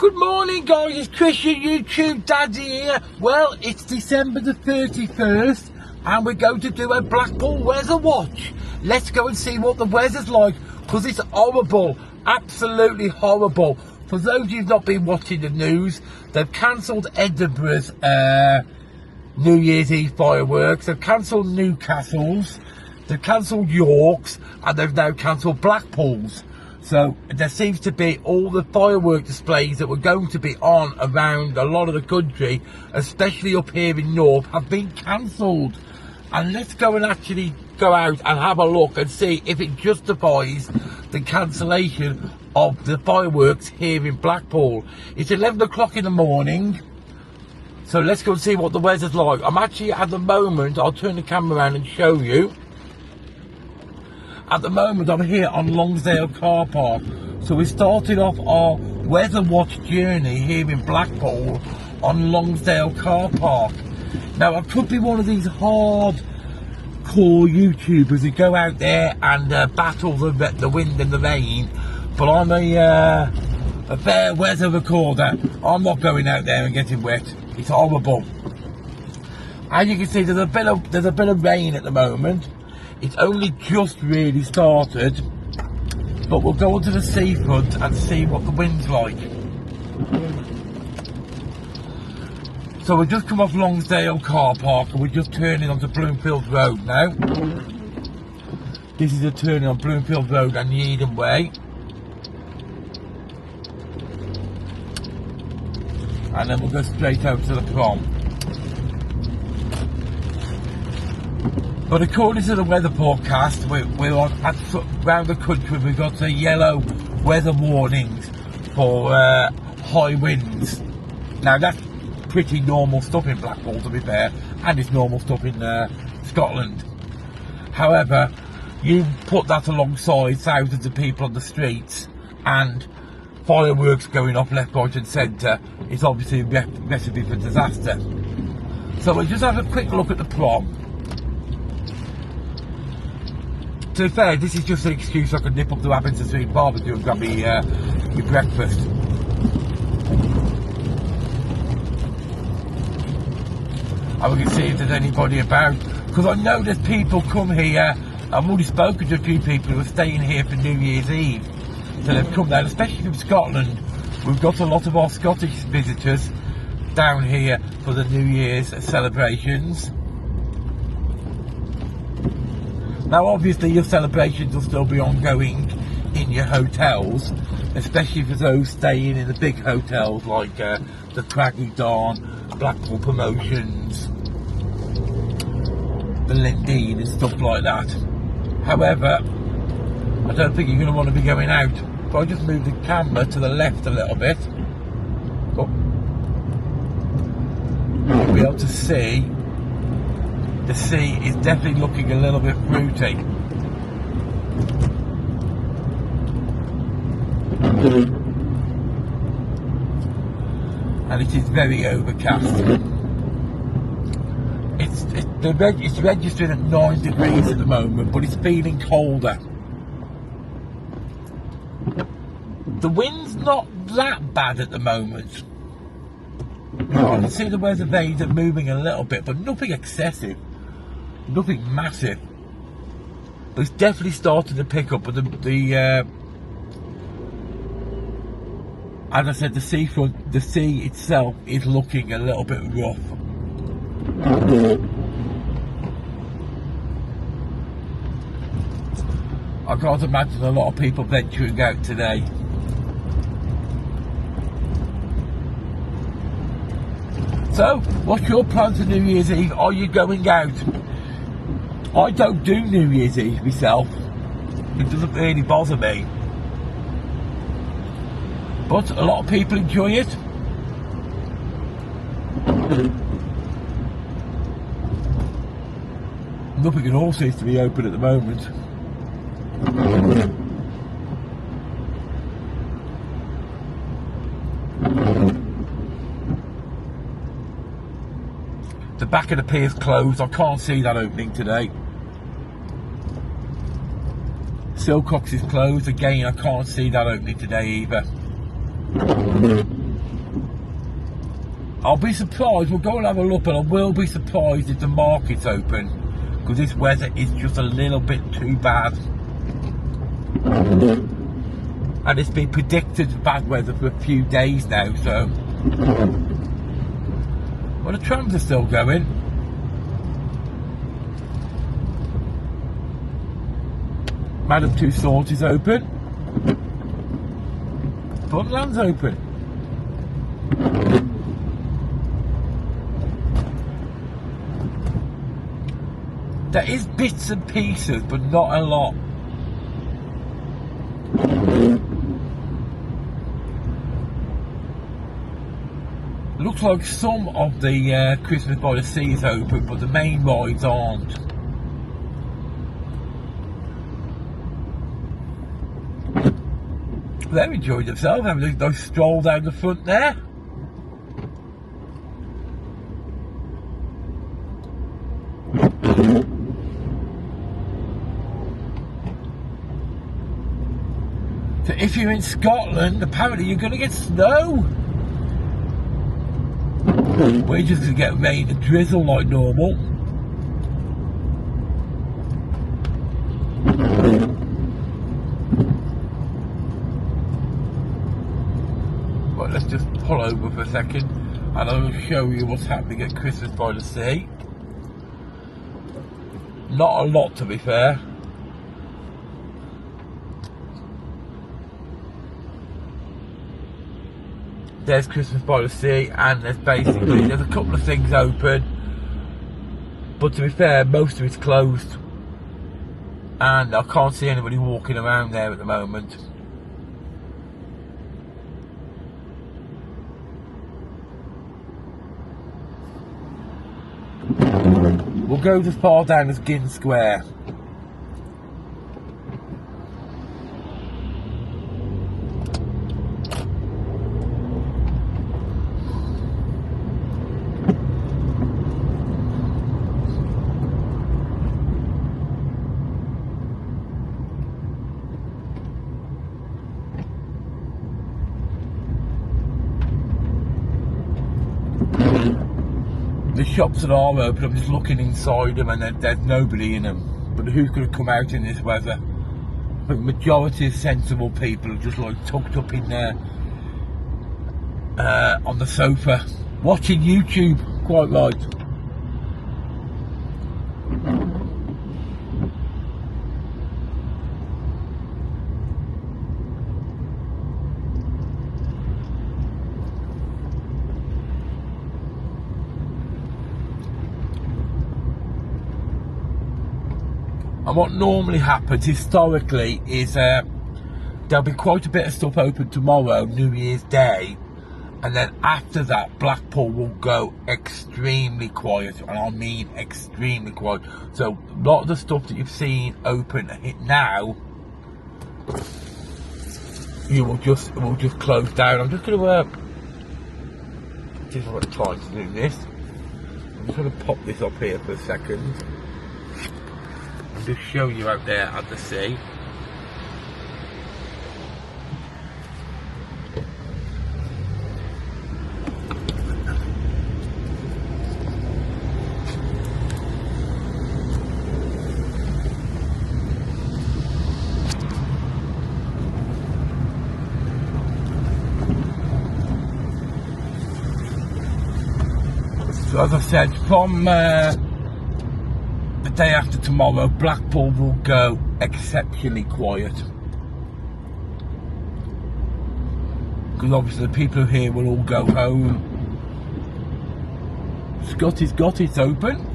Good morning guys, it's Chris, your YouTube daddy here. Well, it's December the 31st and we're going to do a Blackpool weather watch. Let's go and see what the weather's like, because it's horrible, absolutely horrible. For those of you who've not been watching the news, they've cancelled Edinburgh's New Year's Eve fireworks, they've cancelled Newcastle's, they've cancelled York's, and they've now cancelled Blackpool's. So there seems to be all the firework displays that were going to be on around a lot of the country, especially up here in North, have been cancelled. And let's go and actually go out and have a look and see if it justifies the cancellation of the fireworks here in Blackpool. It's 11 o'clock in the morning, so let's go and see what the weather's like. I'm actually, at the moment, I'll turn the camera around and show you. At the moment, I'm here on Lonsdale Car Park. So we started off our weather watch journey here in Blackpool on Lonsdale Car Park. Now, I could be one of these hardcore YouTubers who go out there and battle the wind and the rain, but I'm a fair weather recorder. I'm not going out there and getting wet. It's horrible. As you can see, there's a bit of rain at the moment. It's only just really started, but we'll go onto the seafront and see what the wind's like. So we've just come off Lonsdale Car Park and we're just turning onto Bloomfield Road now. This is a turning on Bloomfield Road and Eden Way. And then we'll go straight out to the prom. But according to the weather forecast, we're on around the country. We've got yellow weather warnings for high winds. Now that's pretty normal stuff in Blackpool, to be fair, and it's normal stuff in Scotland. However, you put that alongside thousands of people on the streets and fireworks going off left, right and centre, it's obviously a recipe for disaster. So we'll just have a quick look at the prom. To be fair, this is just an excuse I can nip up to Abington Street Barbecue and grab me breakfast. And we can see if there's anybody about, because I know there's people come here. I've already spoken to a few people who are staying here for New Year's Eve, so they've come down, especially from Scotland. We've got a lot of our Scottish visitors down here for the New Year's celebrations. Now obviously your celebrations will still be ongoing in your hotels, especially for those staying in the big hotels like the Craggy Darn, Blackpool Promotions, the Lindeen and stuff like that. However, I don't think you're going to want to be going out. If I just move the camera to the left a little bit, you'll be able to see the sea is definitely looking a little bit fruity. And it is very overcast. It's registering at 9 degrees at the moment, but it's feeling colder. The wind's not that bad at the moment. You can see the weather vanes are moving a little bit, but nothing excessive. Nothing massive, but it's definitely starting to pick up. But as I said, the seafront, the sea itself is looking a little bit rough. I can't imagine a lot of people venturing out today. So, what's your plans for New Year's Eve? Are you going out? I don't do New Year's Eve myself. It doesn't really bother me. But a lot of people enjoy it. Nothing at all seems to be open at the moment. The back of the pier's closed. I can't see that opening today. Silcox is closed again. I can't see that opening today either. I'll be surprised. We'll go and have a look, but I will be surprised if the market's open, because this weather is just a little bit too bad. And it's been predicted bad weather for a few days now, so. Well, the trams are still going. Madame Tussauds is open. Funland's open. There is bits and pieces, but not a lot. Looks like some of the Christmas by the Sea is open, but the main rides aren't. They're enjoying themselves, having a nice stroll down the front there. So if you're in Scotland, apparently you're going to get snow. We're just going to get rain and drizzle like normal. But let's just pull over for a second and I'll show you what's happening at Christmas by the Sea. Not a lot, to be fair. There's Christmas by the Sea, and there's a couple of things open, but to be fair, most of it's closed, and I can't see anybody walking around there at the moment. We'll go as far down as Ginn Square. The shops that are open, I'm just looking inside them and there's nobody in them. But who's going to come out in this weather? I think the majority of sensible people are just like tucked up in there on the sofa watching YouTube, quite right. And what normally happens historically is there'll be quite a bit of stuff open tomorrow, New Year's Day, and then after that Blackpool will go extremely quiet, and I mean extremely quiet. So a lot of the stuff that you've seen open now, it will just close down. I'm just going to see if I've got time to do this. I'm just going to pop this up here for a second. Just show you out there at the sea. So as I said, from the day after tomorrow, Blackpool will go exceptionally quiet, because obviously the people here will all go home. Scotty's got it open.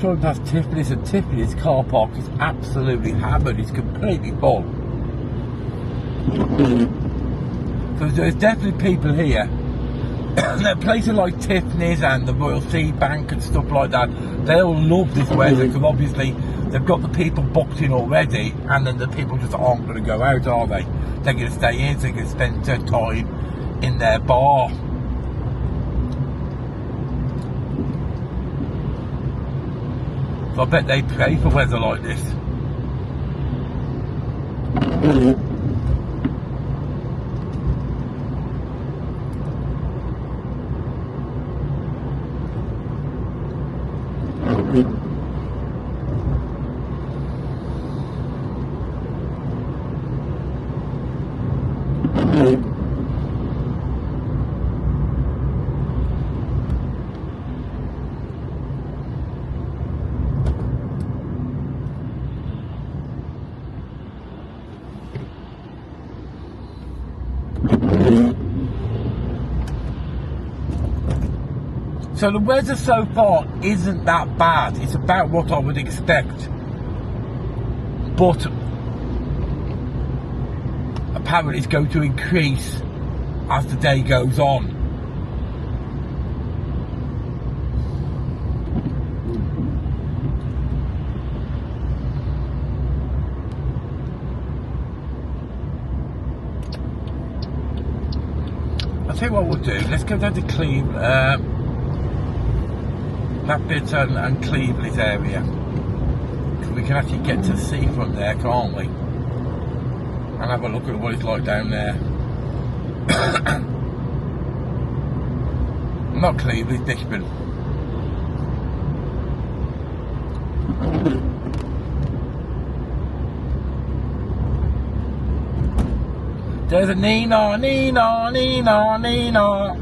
driving past Tiffany's, and Tiffany's car park is absolutely hammered. It's completely full. So there's definitely people here. At places like Tiffany's and the Royal Sea Bank and stuff like that, they'll love this weather because obviously they've got the people booked in already, and then the people just aren't going to go out, are they? They're going to stay in, so they can spend their time in their bar. So I bet they pray for weather like this. So the weather so far isn't that bad. It's about what I would expect. But apparently it's going to increase as the day goes on. I'll tell you what we'll do. Let's go down to Cleveland. That bit and Cleveland's area. We can actually get to the seafront there, can't we? And have a look at what it's like down there. Not Cleveland, it's Bishop. There's a Nina, Nina, Nina, Nina.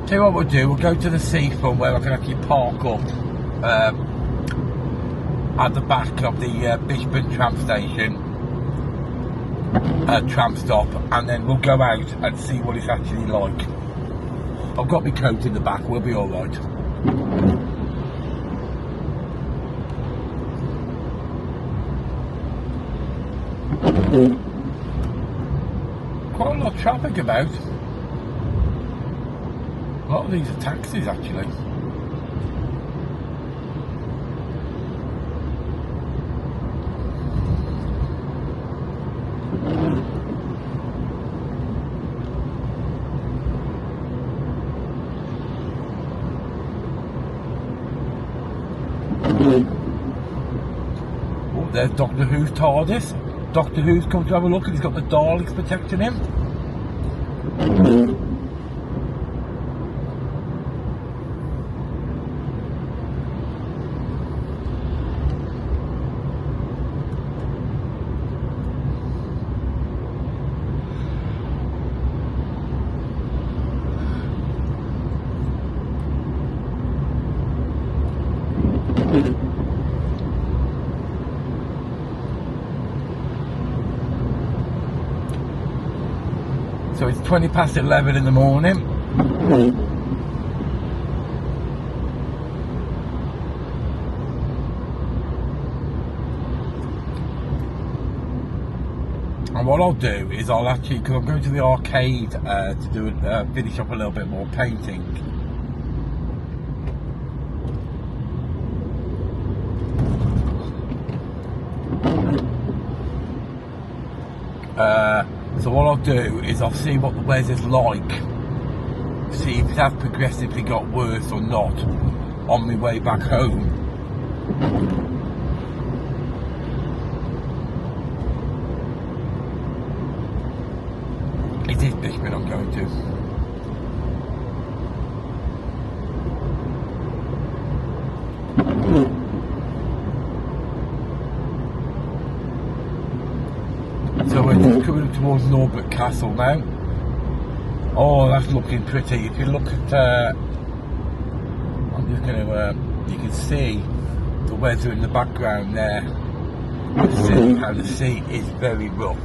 Tell you what we'll do, we'll go to the seafront where I can actually park up at the back of the Bishop tram station, tram stop, and then we'll go out and see what it's actually like. I've got my coat in the back, we'll be alright. Quite a lot of traffic about. A lot of these are taxis actually. Oh, there's Doctor Who's TARDIS. Doctor Who's come to have a look and he's got the Daleks protecting him. So it's 20 past 11 in the morning. And what I'll do is I'll actually, because I'm going to the arcade to do finish up a little bit more painting. So what I'll do is I'll see what the weather's like, see if it has progressively got worse or not on my way back home. It is Bishop I'm going to. So we're just coming towards Norbert Castle now. Oh, that's looking pretty. If you look at, I'm just going to, you can see the weather in the background there. You'll see how the sea is very rough.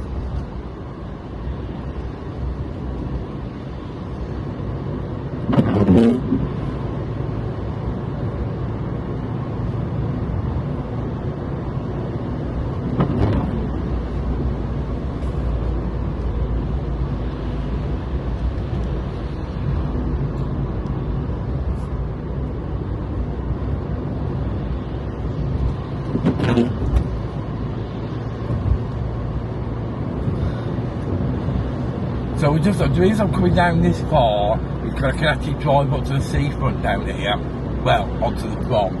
So the reason I'm coming down this far is because I can actually drive up to the seafront down here, well, onto the prom,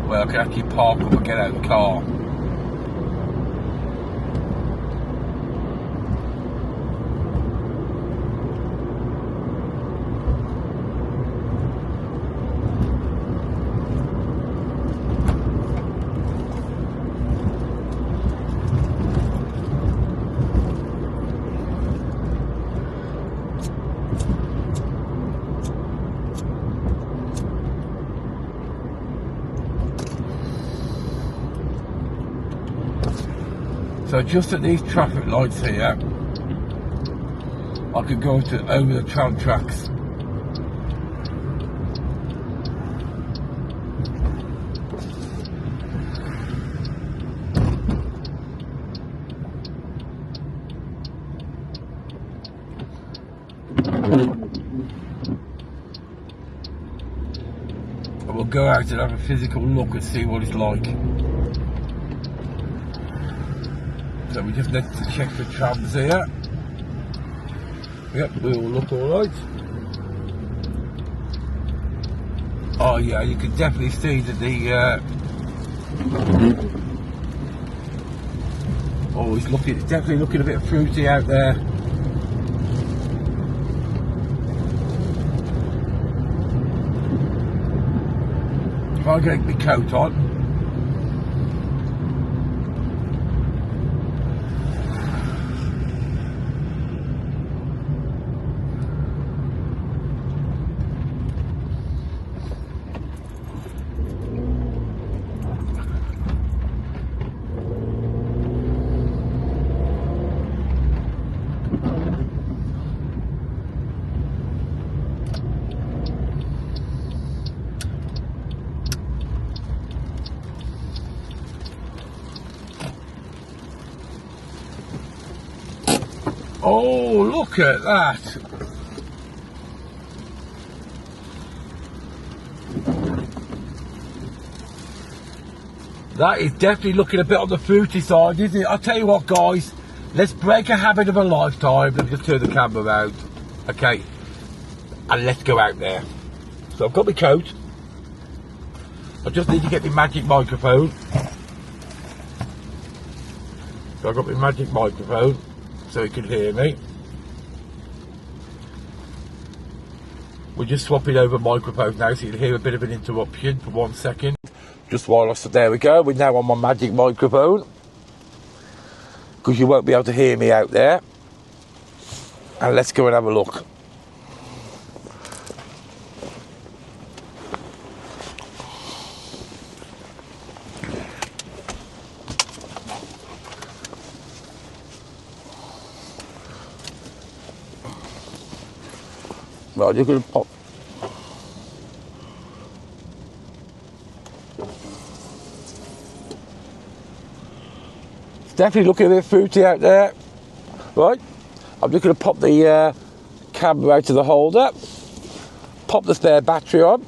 where I can actually park up and get out of the car. So just at these traffic lights here, I could go over the tram tracks. And we'll go out and have a physical look and see what it's like. So we just need to check the trams here. Yep, they all look alright. Oh yeah, you can definitely see that it's definitely looking a bit fruity out there. Try and get my coat on. Oh, look at that. That is definitely looking a bit on the fruity side, isn't it? I'll tell you what, guys. Let's break a habit of a lifetime. Let me just turn the camera around. Okay. And let's go out there. So I've got my coat. I just need to get my magic microphone. So I've got my magic microphone. So you can hear me. We're just swapping over microphones now, so you can hear a bit of an interruption for 1 second. Just while there we go. We're now on my magic microphone, because you won't be able to hear me out there. And let's go and have a look. Right, you're going to pop. It's definitely looking a bit fruity out there. Right, I'm just going to pop the camera out of the holder, pop the spare battery on.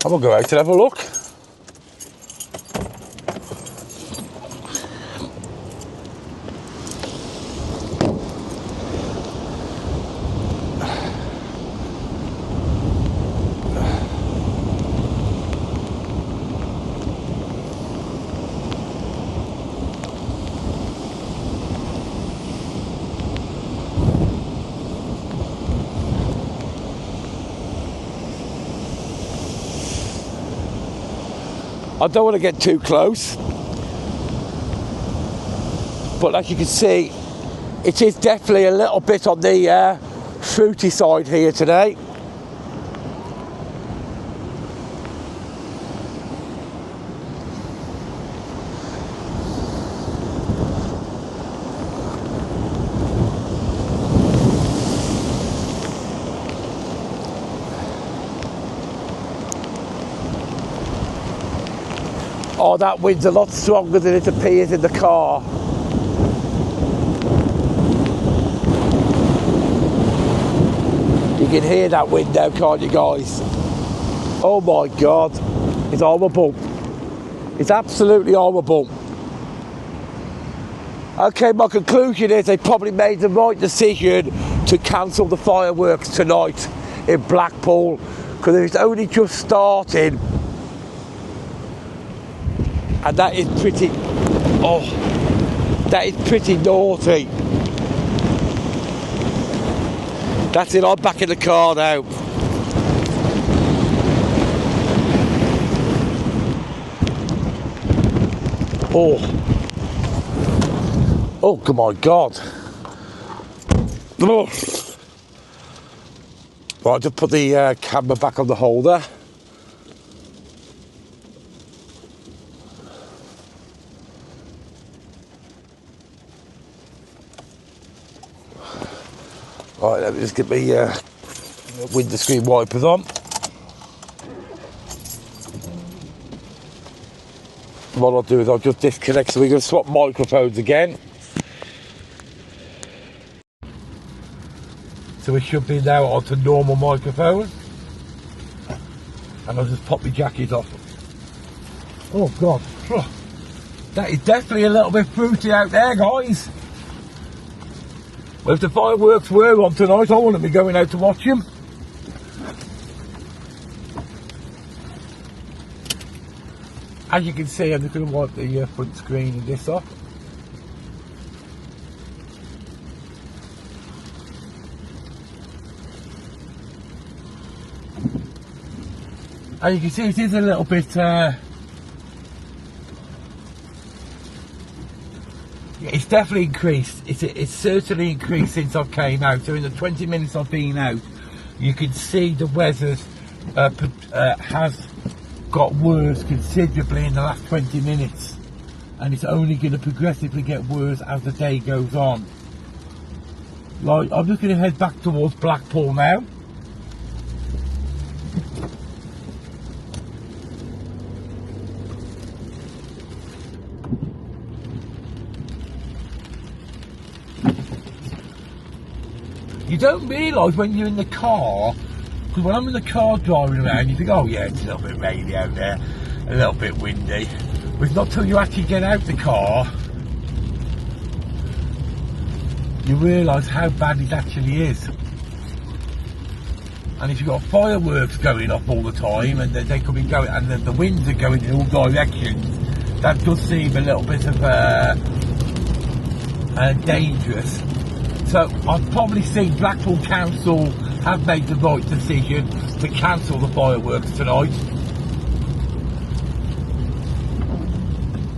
And we'll go out and have a look. I don't want to get too close. But as you can see, it is definitely a little bit on the fruity side here today. Oh, that wind's a lot stronger than it appears in the car. You can hear that wind now, can't you guys? Oh my God, it's horrible. It's absolutely horrible. Okay, my conclusion is they probably made the right decision to cancel the fireworks tonight in Blackpool, because it's only just starting. And that is pretty, that is pretty naughty. That's it, I'm back in the car now. Oh my God. Oh. Right, just put the camera back on the holder. Right, let me just get my window screen wipers on. What I'll do is I'll just disconnect, so we're going to swap microphones again. So we should be now onto normal microphone. And I'll just pop my jacket off. Oh God, that is definitely a little bit fruity out there, guys. Well, if the fireworks were on tonight, I wouldn't be going out to watch them. As you can see, I'm just going to wipe the front screen of this off. As you can see, it is a little bit it's definitely increased. It's certainly increased since I came out. So in the 20 minutes I've been out, you can see the weather has got worse considerably in the last 20 minutes. And it's only going to progressively get worse as the day goes on. Like, I'm just going to head back towards Blackpool now. You don't realise when you're in the car, because when I'm in the car driving around, you think, oh yeah, it's a little bit rainy out there, a little bit windy. But it's not till you actually get out the car, you realise how bad it actually is. And if you've got fireworks going off all the time, and they could be going, and the winds are going in all directions, that does seem a little bit of dangerous. So I've probably seen Blackpool Council have made the right decision to cancel the fireworks tonight,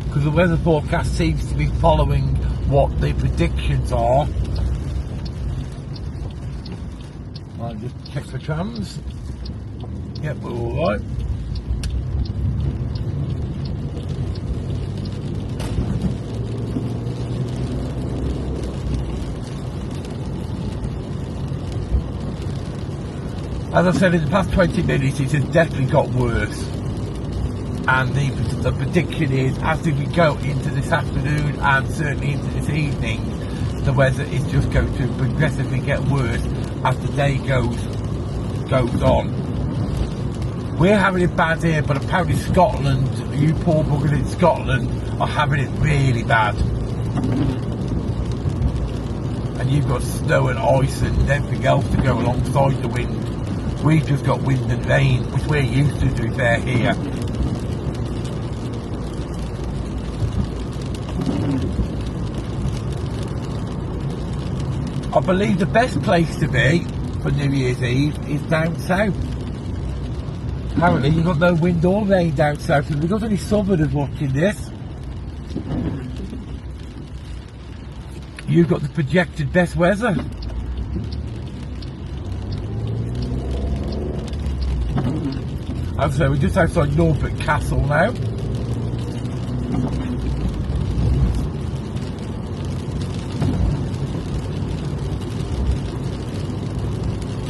because the weather forecast seems to be following what the predictions are. I'll just check the trams. Yep, we're all right. As I said, in the past 20 minutes, it has definitely got worse. And the prediction is, as we go into this afternoon and certainly into this evening, the weather is just going to progressively get worse as the day goes on. We're having it bad here, but apparently Scotland, you poor buggers in Scotland, are having it really bad. And you've got snow and ice and everything else to go alongside the wind. We've just got wind and rain, which we're used to be fair here. I believe the best place to be for New Year's Eve is down south. Apparently you've got no wind or rain down south, and we've got any southerners watching this. you've got the projected best weather. As I say, we're just outside Norfolk Castle now.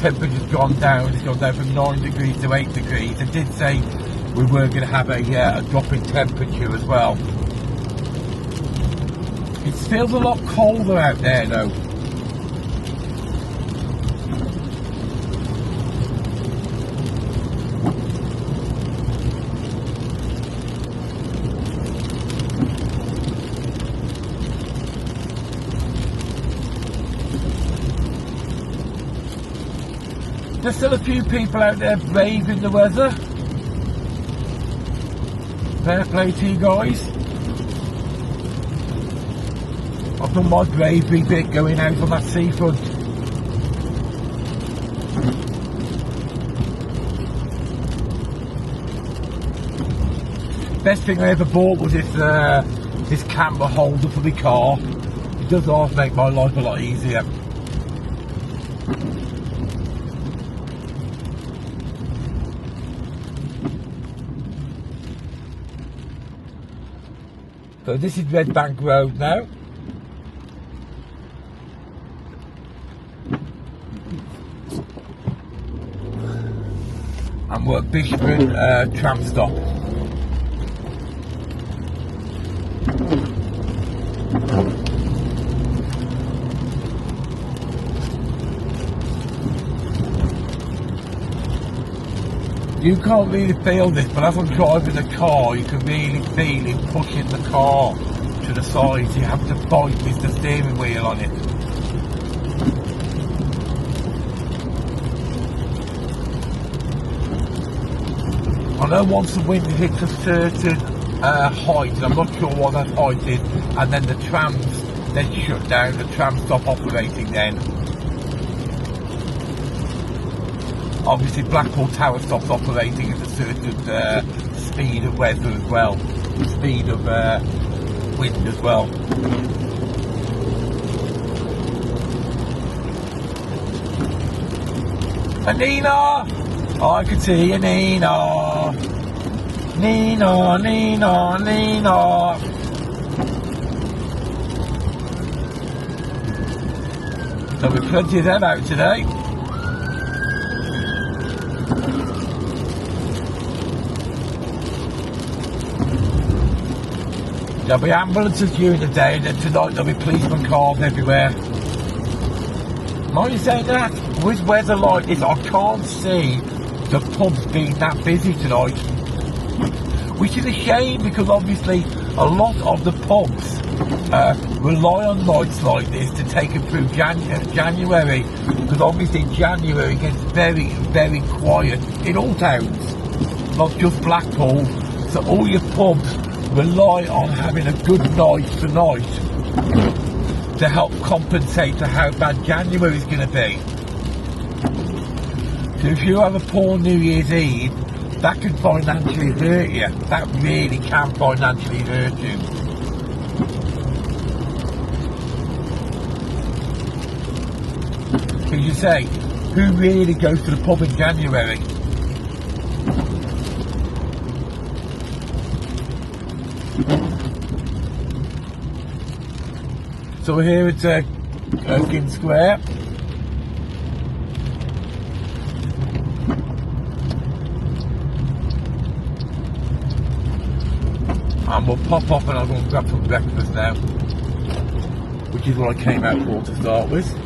Temperature's gone down. It's gone down from 9 degrees to 8 degrees. I did say we were going to have a drop in temperature as well. It feels a lot colder out there though. There's still a few people out there braving the weather. Fair play to you guys. I've done my bravery bit going out on that seafront. Best thing I ever bought was this camera holder for my car. It does always make my life a lot easier. So this is Red Bank Road now. And we're at Bishopton tram stop. You can't really feel this, but as I'm driving the car, you can really feel it pushing the car to the side. You have to fight with the steering wheel on it. I know once the wind hits a certain height, and I'm not sure what that height is, and then the trams then shut down, the trams stop operating then. Obviously Blackpool Tower stops operating at a certain speed of weather as well, speed of wind as well. And Nina! Oh, I can see you, Nina! Nina, Nina, Nina! So we've plenty of them out today. There'll be ambulances during the day, and then tonight there'll be policeman cars everywhere. Mind you saying that? With weather like this, I can't see the pubs being that busy tonight. Which is a shame, because obviously a lot of the pubs rely on nights like this to take them through January. Because obviously January gets very, very quiet in all towns, not just Blackpool. So all your pubs rely on having a good night tonight to help compensate for how bad January is going to be. So if you have a poor New Year's Eve, that can financially hurt you. That really can financially hurt you. Because you say, who really goes to the pub in January? So we're here at Erskine Square. And we'll pop off and I'll go and grab some breakfast now, which is what I came out for to start with.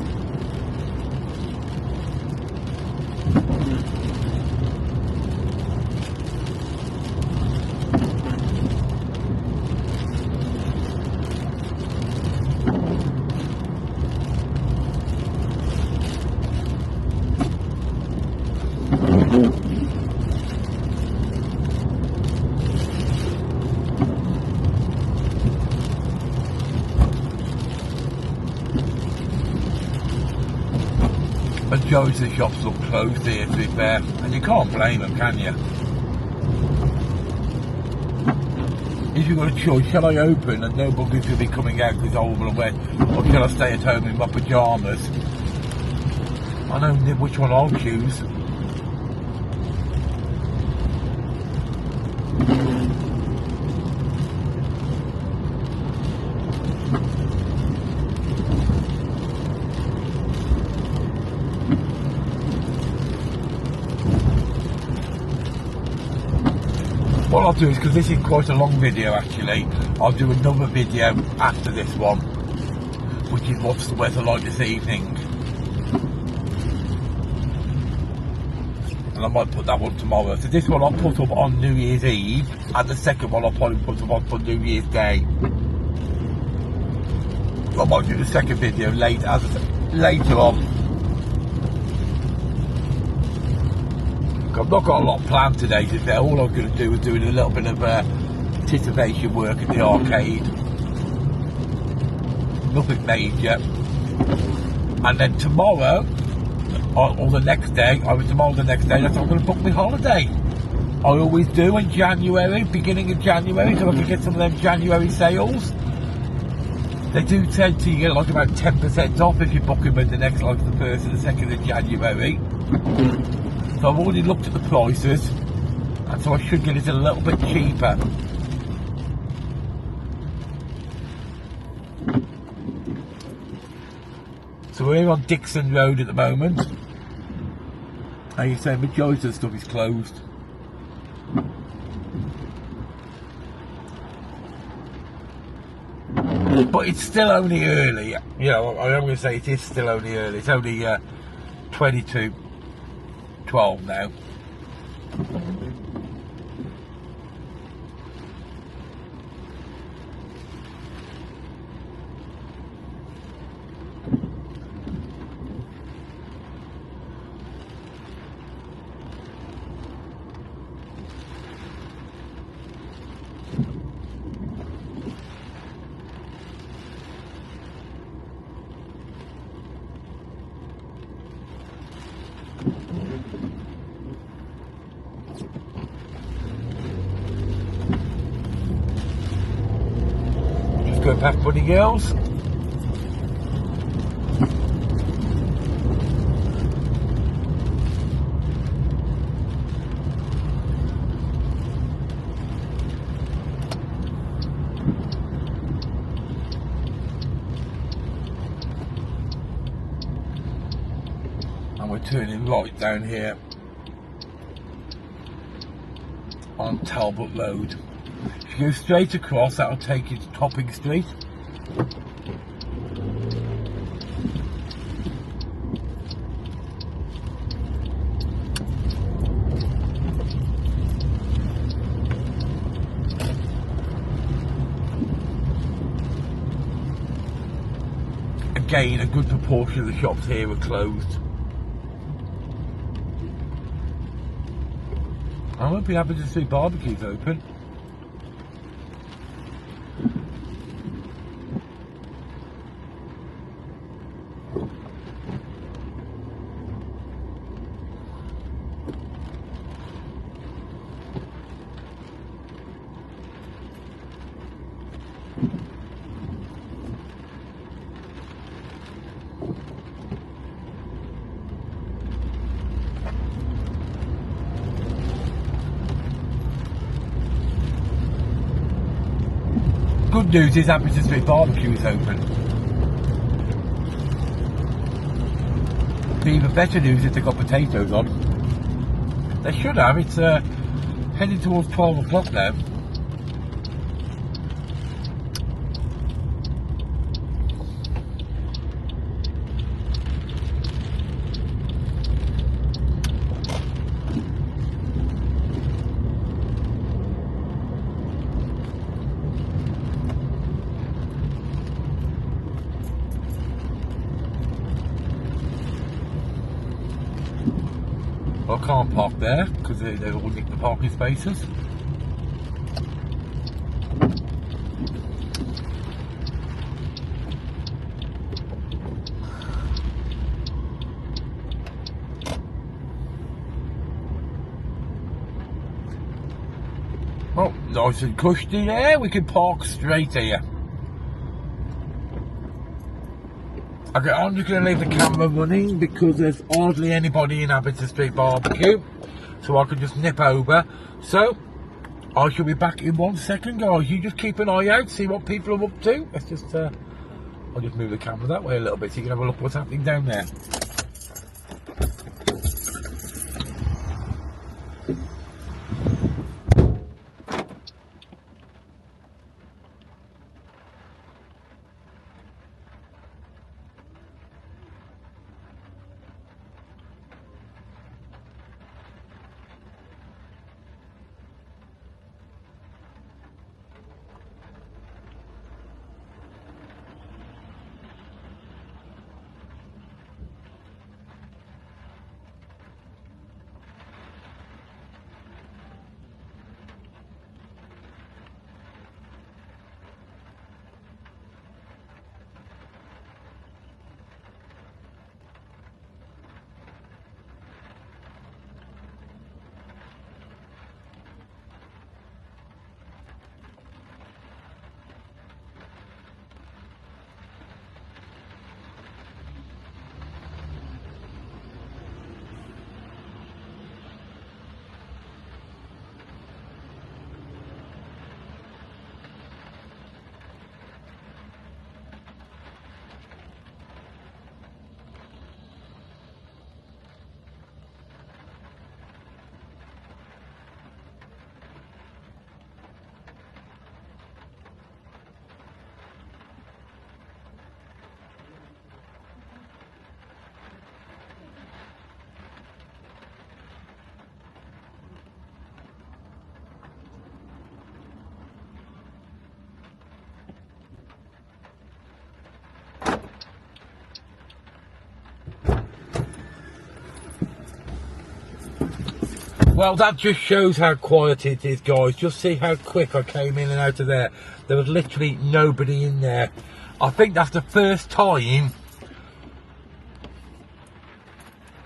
Majority of the shops look closed here, to be fair, and you can't blame them, can you? if you've got a choice, shall I open and nobody's going to be coming out because it's horrible and wet, or shall I stay at home in my pyjamas? I don't know which one I'll choose. What I'll do is, because this is quite a long video actually, I'll do another video after this one, which is what's the weather like this evening. And I might put that one tomorrow. So this one I'll put up on New Year's Eve, and the second one I'll probably put up on for New Year's Day. I might do the second video later on. I've not got a lot planned today, to say. All I'm going to do is doing a little bit of anticipation work at the arcade. Nothing major. And then tomorrow, or the next day, that's when I'm going to book my holiday. I always do in January, beginning of January, so I can get some of them January sales. They do tend to get like about 10% off if you're booking with the next, like the 1st and the 2nd of January. So I've already looked at the prices, and so I should get it a little bit cheaper. So we're here on Dixon Road at the moment. How you say, majority of the stuff is closed. But it's still only early. You know, I'm going to say it is still only early. It's only 22:12 now. Going past Bunny Girls. And we're turning right down here on Talbot Road. If you go straight across, that'll take you to Topping Street. Again, a good proportion of the shops here are closed. I won't be happy to see barbecues open. Good news is Hampton Street Barbecue is open. The even better news is they've got potatoes on. They should have. It's heading towards 12 o'clock now. I can't park there because they all nicked the parking spaces. Well, Nice and cushy there, we can park straight here. Okay, I'm just going to leave the camera running because there's hardly anybody in Abington Street Barbecue, so I can just nip over. So I shall be back in 1 second, guys. You just keep an eye out, see what people are up to. Let's just I'll just move the camera that way a little bit so you can have a look what's happening down there. Well, that just shows how quiet it is, guys. Just see how quick I came in and out of there. There was literally nobody in there. I think that's the first time,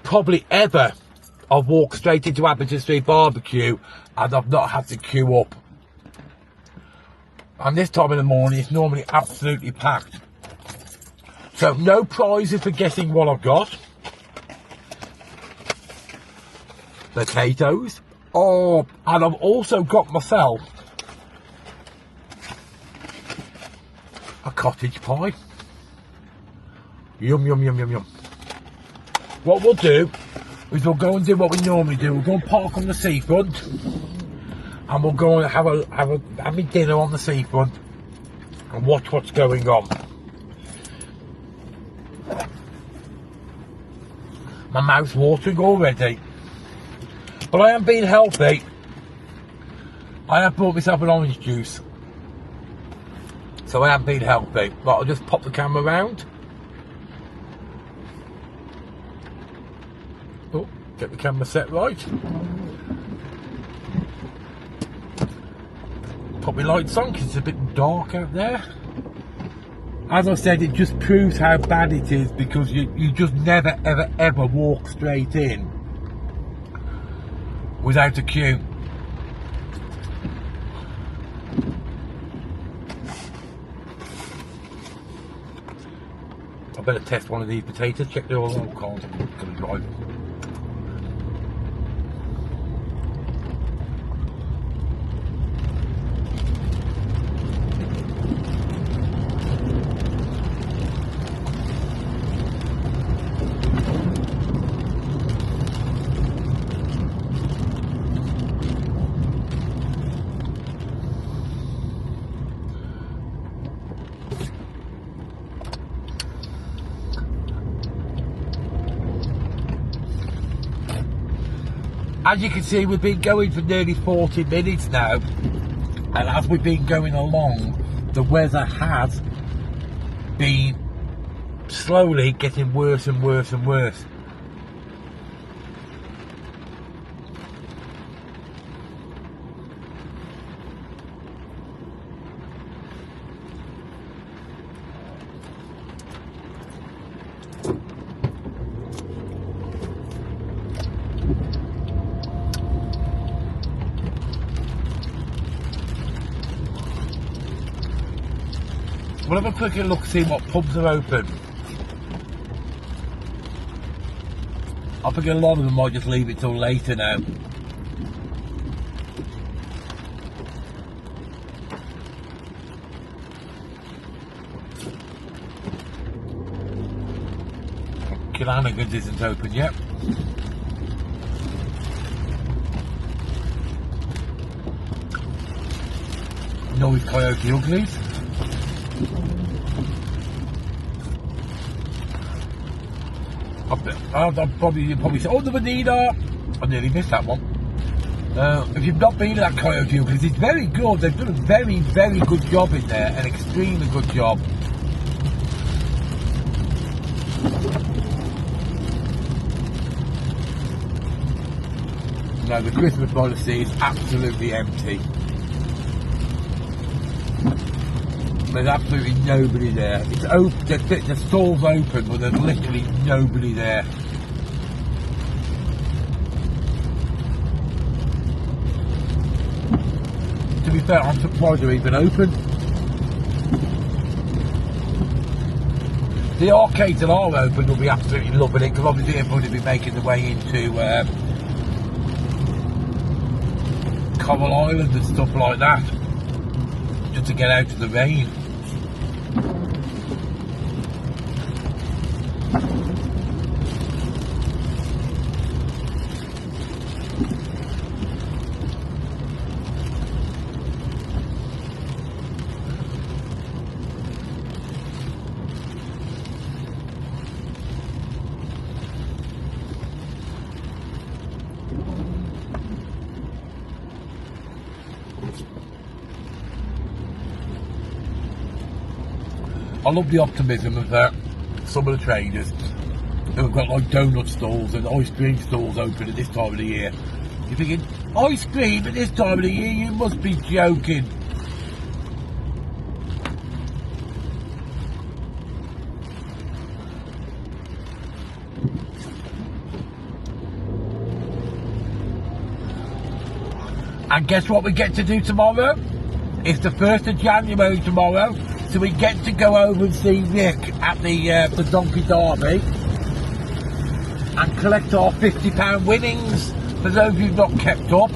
probably ever, I've walked straight into Abington Street Barbecue and I've not had to queue up. And this time of the morning, it's normally absolutely packed. So, no prizes for guessing what I've got. Potatoes. Oh, and I've also got myself a cottage pie. Yum, yum, yum, yum, yum. What we'll do is we'll go and do what we normally do. We'll go and park on the seafront, and we'll go and have me dinner on the seafront and watch what's going on. My mouth's watering already. But I am being healthy. I have brought myself an orange juice. So I am being healthy. But I'll just pop the camera around. Oh, get the camera set right. Put my lights on because it's a bit dark out there. As I said, it just proves how bad it is because you just never, ever, ever walk straight in without a queue. I better test one of these potatoes, check they're all on cold. I'm going to drive. As you can see, we've been going for nearly 40 minutes now, and as we've been going along, the weather has been slowly getting worse and worse and worse. We'll have a quick look, see what pubs are open. I think a lot of them might just leave it till later now. Killanigans isn't open yet. Noise Coyote Uglies. I'll probably say, oh, the Bonita. I nearly missed that one. If you've not been to that Coyote Uglies, it's very good. They've done a very, very good job in there, an extremely good job. No, the Christmas by the Sea is absolutely empty. There's absolutely nobody there. It's open. The stall's open, but there's literally nobody there. To be fair, I'm surprised they're even open. The arcades that are open will be absolutely loving it, because obviously everybody will be making their way into Coral Island and stuff like that, just to get out of the rain. I love the optimism of some of the traders who have got like donut stalls and ice cream stalls open at this time of the year. You're thinking, ice cream at this time of the year? You must be joking. And guess what we get to do tomorrow? It's the 1st of January tomorrow. So we get to go over and see Rick at the Donkey Derby and collect our £50 winnings. For those who've not kept up,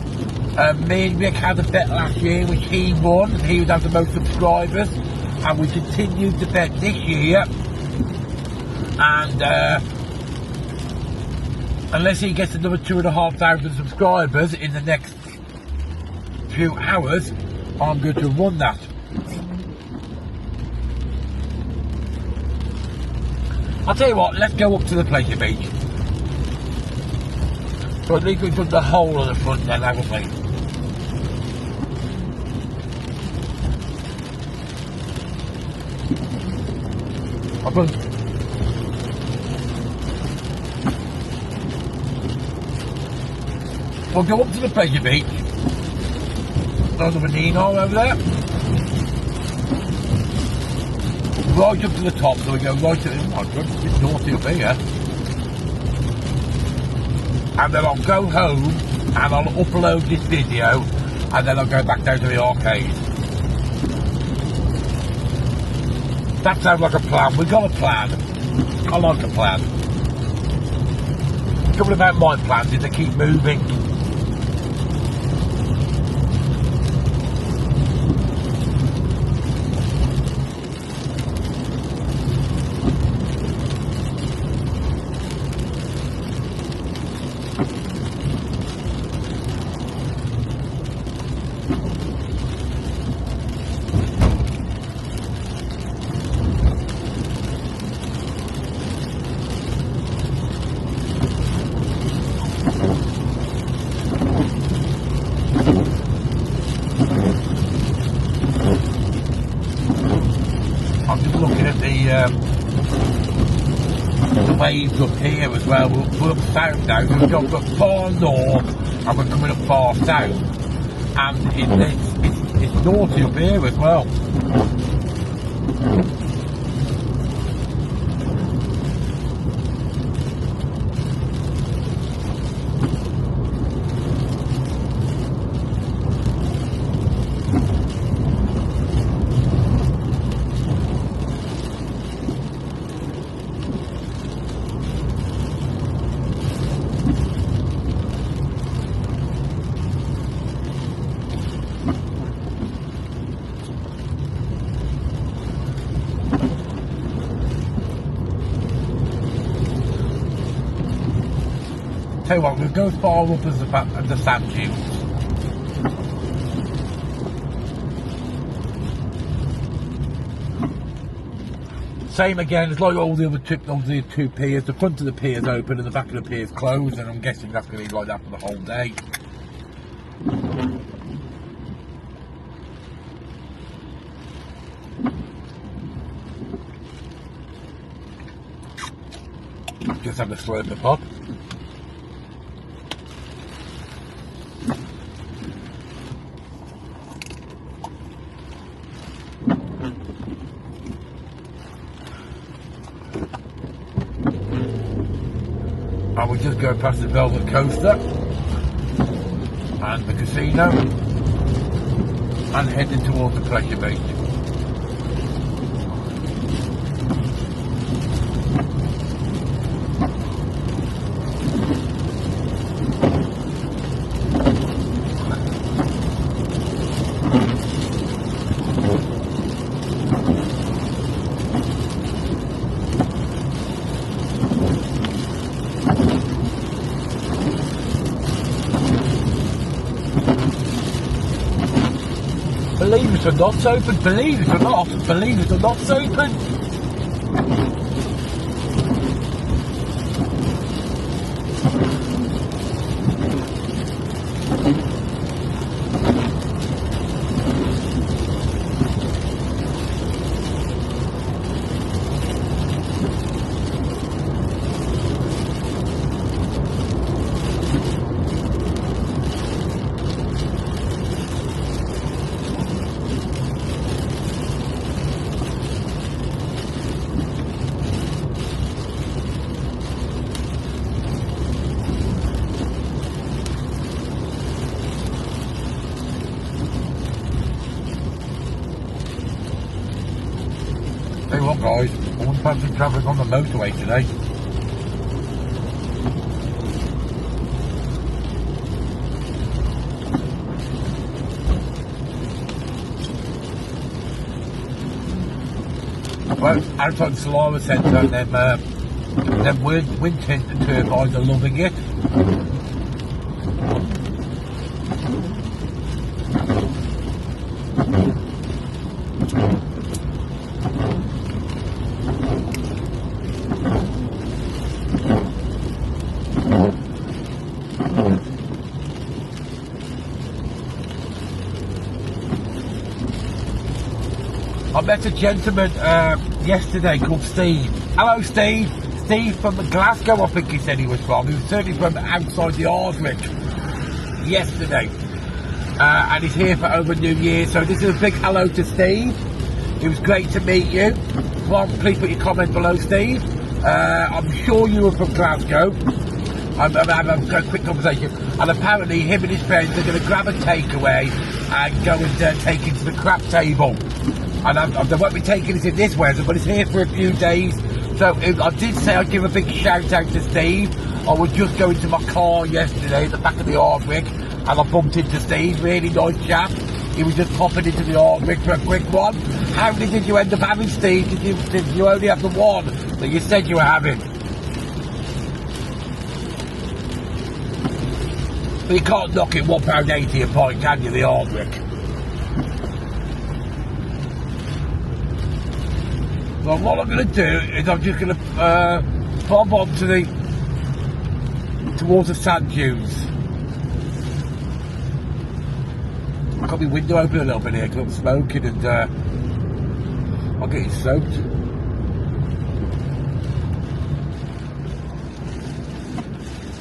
me and Rick had a bet last year which he won. He would have the most subscribers, and we continued to bet this year. And unless he gets another 2,500 subscribers in the next few hours, I'm going to run that. I'll tell you what, let's go up to the pleasure beach. So at least we've done the whole of the front then, haven't we? We'll go up to the pleasure beach. There's a Menino over there. Right up to the top, so we go right to the... Oh my God, it's naughty up here. And then I'll go home and I'll upload this video, and then I'll go back down to the arcade. That sounds like a plan. We've got a plan. I like a plan. The trouble about my plans is they keep moving. I'm just looking at the waves up here as well. We're up south now, so we've got far north and we're coming up far south, and it's naughty up here as well. Tell you what, we'll go as far up as the sand dunes. Same again, it's like all the other two piers. The front of the pier's open and the back of the pier's closed, and I'm guessing that's going to be like that for the whole day. Just have to slurp the pop. I will just go past the Velvet Coaster and the casino and heading towards the pleasure beach. Believe it or not, it's open. Believe it or not, believe it or not, it's open. Tell you what guys, I wouldn't fancy travelling on the motorway today. Well, outside the Saliva Centre, and them wind turbines are loving it. I met a gentleman yesterday called Steve. Hello Steve. Steve from Glasgow, I think he said he was from. He was certainly from outside the Ardwick yesterday. And he's here for over New Year. So this is a big hello to Steve. It was great to meet you. Please put your comment below, Steve. I'm sure you were from Glasgow. I'm having a quick conversation. And apparently him and his friends are going to grab a takeaway and go and take it to the crap table. And they won't be taking it in this weather, but it's here for a few days. So I did say I'd give a big shout out to Steve. I was just going to my car yesterday at the back of the Ardwick, and I bumped into Steve, really nice chap. He was just popping into the Ardwick for a quick one. How many did you end up having, Steve? Did you only have the one that you said you were having? But you can't knock it £1.80 a pint, can you, the Ardwick? Well, what I'm going to do is I'm just going to bob on to towards the sand dunes. I've got my window open a little bit here because I'm smoking and I'm getting soaked.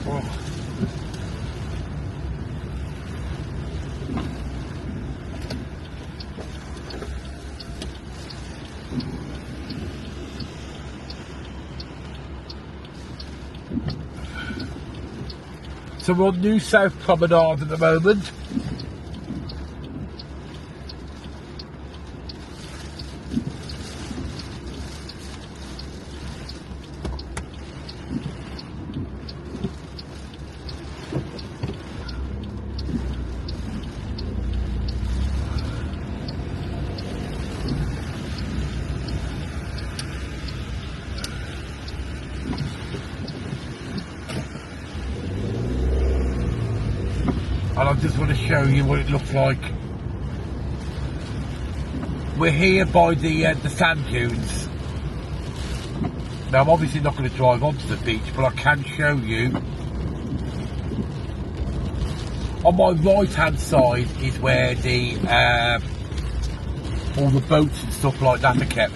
Oh. So we're on New South Promenade at the moment. and I just want to show you what it looks like. We're here by the sand dunes. Now I'm obviously not going to drive onto the beach, but I can show you. On my right hand side is where the all the boats and stuff like that are kept.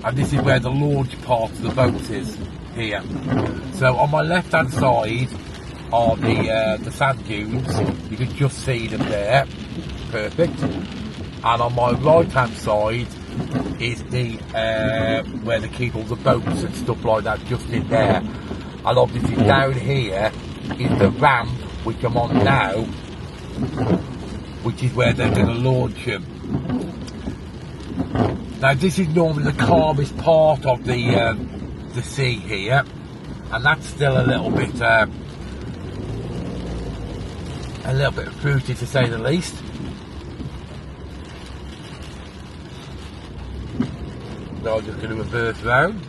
And this is where the launch part of the boat is, here. So on my left hand side are the sand dunes. You can just see them there. Perfect. And on my right hand side is the where they keep all the boats and stuff like that, just in there. And obviously down here is the ramp which I'm on now, which is where they're going to launch them. Now this is normally the calmest part of the sea here, and that's still a little bit fruity, to say the least. So I'm just going to reverse round.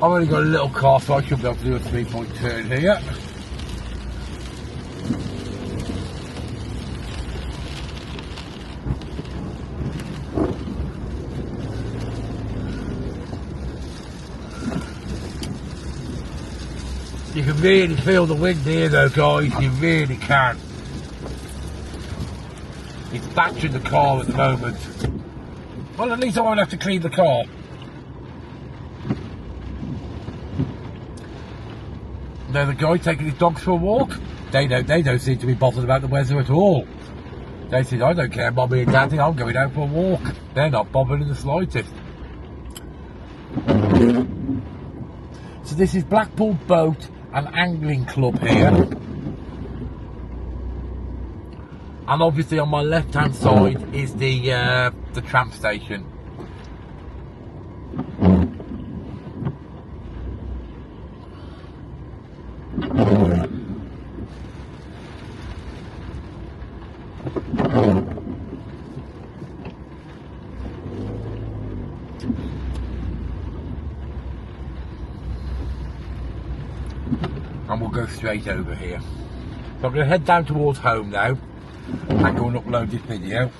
I've only got a little car, so I should be able to do a 3-point turn here. You can really feel the wind here though, guys, you really can. It's battering the car at the moment. Well, at least I won't have to clean the car. Now the guy taking his dogs for a walk, they don't seem to be bothered about the weather at all. They said, I don't care, Mummy and Daddy, I'm going out for a walk. They're not bothered in the slightest. So this is Blackpool Boat and Angling Club here. And obviously on my left hand side is the tram station. And we'll go straight over here. So I'm going to head down towards home now and go and upload this video.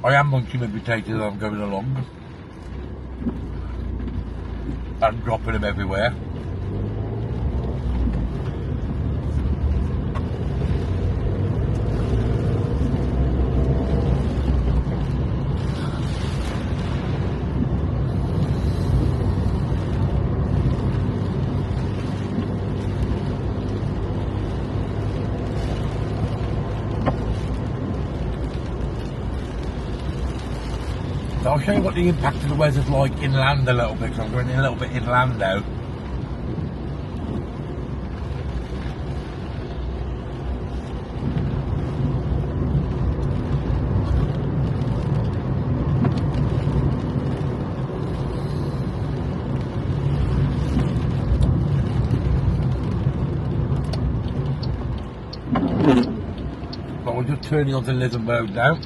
I am munching my potatoes as I'm going along and dropping them everywhere. So I'll show you what the impact of the weather's like inland a little bit, because I'm going a little bit inland now. But we're just turning onto Lisbon Road now.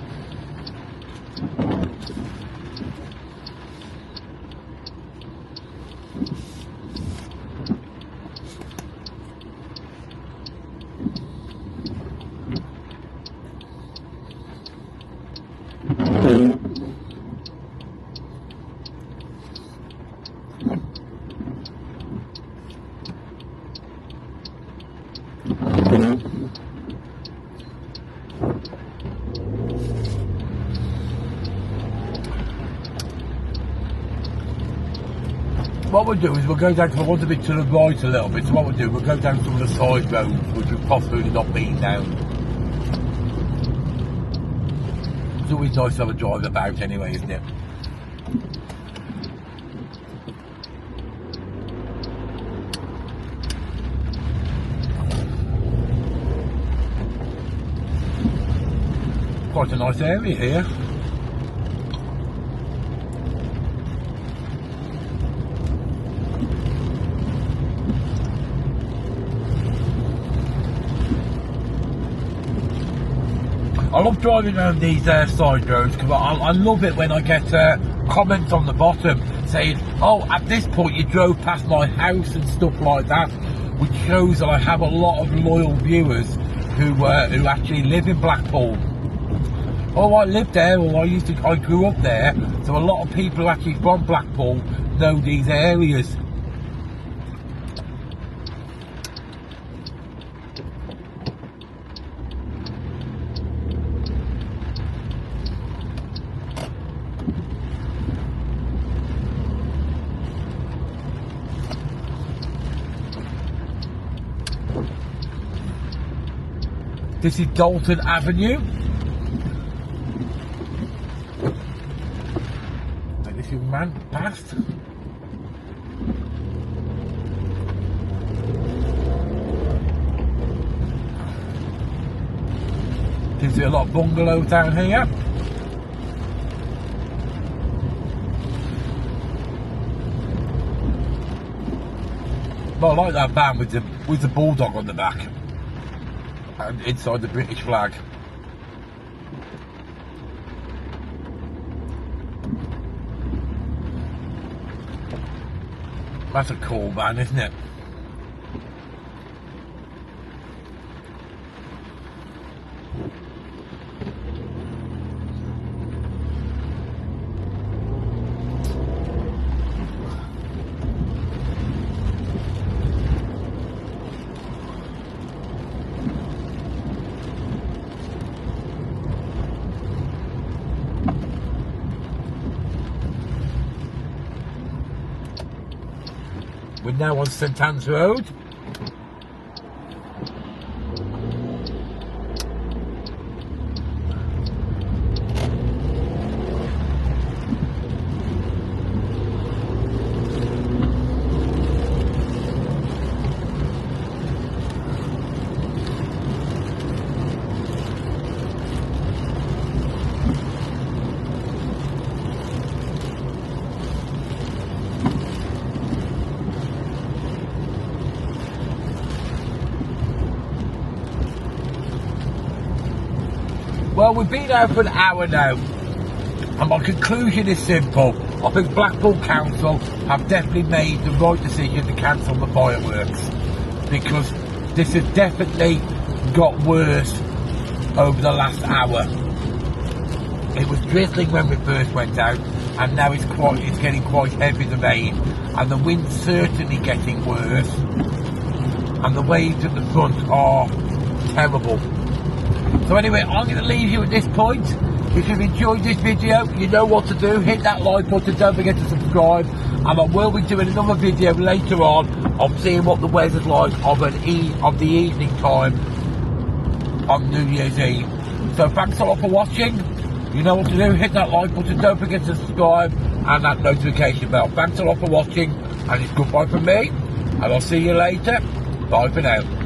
What we'll do is we'll go down, because I want a bit to the right a little bit, so what we'll do, we'll go down some of the side roads which we've possibly not been down. It's always nice to have a drive about anyway, isn't it? Quite a nice area here. I love driving around these side roads because I love it when I get comments on the bottom saying, oh, at this point you drove past my house and stuff like that, which shows that I have a lot of loyal viewers who actually live in Blackpool. Oh, I lived there, or I grew up there, so a lot of people who actually from Blackpool know these areas. This is Dalton Avenue. Let this young man past. Seems to be a lot of bungalows down here. Well, I like that van with the bulldog on the back. And inside the British flag. That's a cool van, isn't it? We're now on St Anne's Road. Well, we've been out for an hour now, and my conclusion is simple. I think Blackpool Council have definitely made the right decision to cancel the fireworks, because this has definitely got worse over the last hour. It was drizzling when we first went out, and now it's getting quite heavy, the rain, and the wind's certainly getting worse, and the waves at the front are terrible. So anyway, I'm going to leave you at this point. If you've enjoyed this video, you know what to do. Hit that like button, don't forget to subscribe. And I will be doing another video later on of seeing what the weather's like of the evening time on New Year's Eve. So thanks a lot for watching. You know what to do. Hit that like button, don't forget to subscribe, and that notification bell. Thanks a lot for watching, and it's goodbye from me. And I'll see you later. Bye for now.